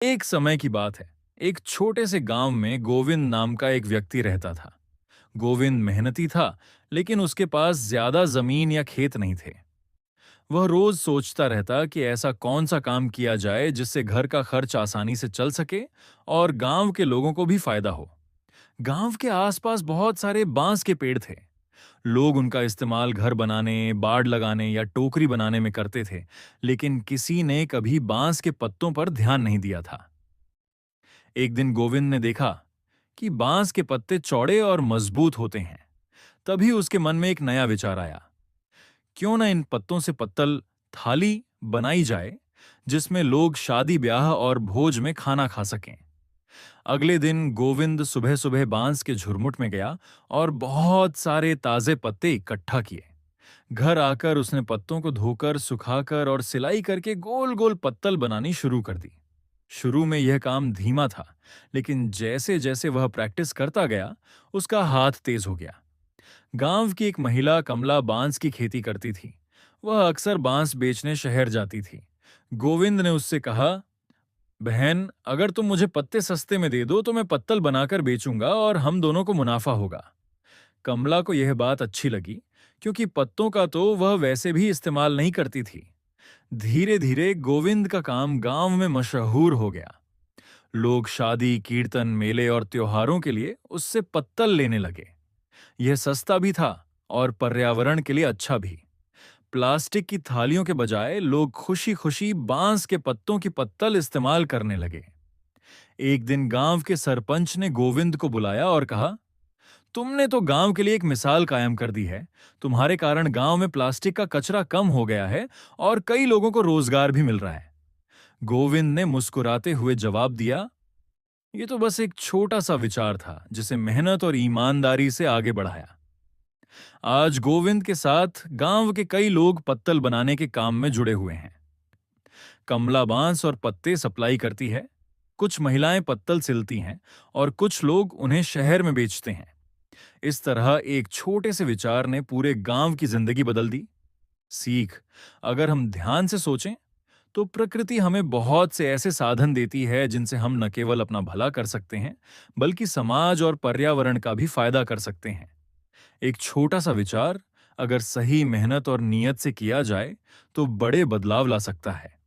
एक समय की बात है। एक छोटे से गांव में गोविंद नाम का एक व्यक्ति रहता था। गोविंद मेहनती था, लेकिन उसके पास ज्यादा जमीन या खेत नहीं थे। वह रोज सोचता रहता कि ऐसा कौन सा काम किया जाए जिससे घर का खर्च आसानी से चल सके और गांव के लोगों को भी फायदा हो। गांव के आसपास बहुत सारे बांस के पेड़ थे। लोग उनका इस्तेमाल घर बनाने, बाड़ लगाने या टोकरी बनाने में करते थे, लेकिन किसी ने कभी बांस के पत्तों पर ध्यान नहीं दिया था। एक दिन गोविंद ने देखा कि बांस के पत्ते चौड़े और मजबूत होते हैं। तभी उसके मन में एक नया विचार आया। क्यों न इन पत्तों से पत्तल थाली बनाई जाए, जिसमें लोग शादी ब्याह और भोज में खाना खा सकें। अगले दिन गोविंद सुबह सुबह बांस के झुरमुट में गया और बहुत सारे ताजे पत्ते इकट्ठा किए। घर आकर उसने पत्तों को धोकर, सुखाकर और सिलाई करके गोल गोल पत्तल बनानी शुरू कर दी। शुरू में यह काम धीमा था, लेकिन जैसे जैसे वह प्रैक्टिस करता गया, उसका हाथ तेज हो गया। गांव की एक महिला कमला बांस की खेती करती थी। वह अक्सर बांस बेचने शहर जाती थी। गोविंद ने उससे कहा, बहन, अगर तुम मुझे पत्ते सस्ते में दे दो तो मैं पत्तल बनाकर बेचूंगा और हम दोनों को मुनाफा होगा। कमला को यह बात अच्छी लगी, क्योंकि पत्तों का तो वह वैसे भी इस्तेमाल नहीं करती थी। धीरे धीरे गोविंद का काम गांव में मशहूर हो गया। लोग शादी, कीर्तन, मेले और त्योहारों के लिए उससे पत्तल लेने लगे। यह सस्ता भी था और पर्यावरण के लिए अच्छा भी। प्लास्टिक की थालियों के बजाय लोग खुशी खुशी बांस के पत्तों की पत्तल इस्तेमाल करने लगे। एक दिन गांव के सरपंच ने गोविंद को बुलाया और कहा, तुमने तो गांव के लिए एक मिसाल कायम कर दी है। तुम्हारे कारण गांव में प्लास्टिक का कचरा कम हो गया है और कई लोगों को रोजगार भी मिल रहा है। गोविंद ने मुस्कुराते हुए जवाब दिया, ये तो बस एक छोटा सा विचार था जिसे मेहनत और ईमानदारी से आगे बढ़ाया। आज गोविंद के साथ गांव के कई लोग पत्तल बनाने के काम में जुड़े हुए हैं। कमला बांस और पत्ते सप्लाई करती है, कुछ महिलाएं पत्तल सिलती हैं और कुछ लोग उन्हें शहर में बेचते हैं। इस तरह एक छोटे से विचार ने पूरे गांव की जिंदगी बदल दी। सीख, अगर हम ध्यान से सोचें तो प्रकृति हमें बहुत से ऐसे साधन देती है जिनसे हम न केवल अपना भला कर सकते हैं, बल्कि समाज और पर्यावरण का भी फायदा कर सकते हैं। एक छोटा सा विचार अगर सही मेहनत और नियत से किया जाए तो बड़े बदलाव ला सकता है।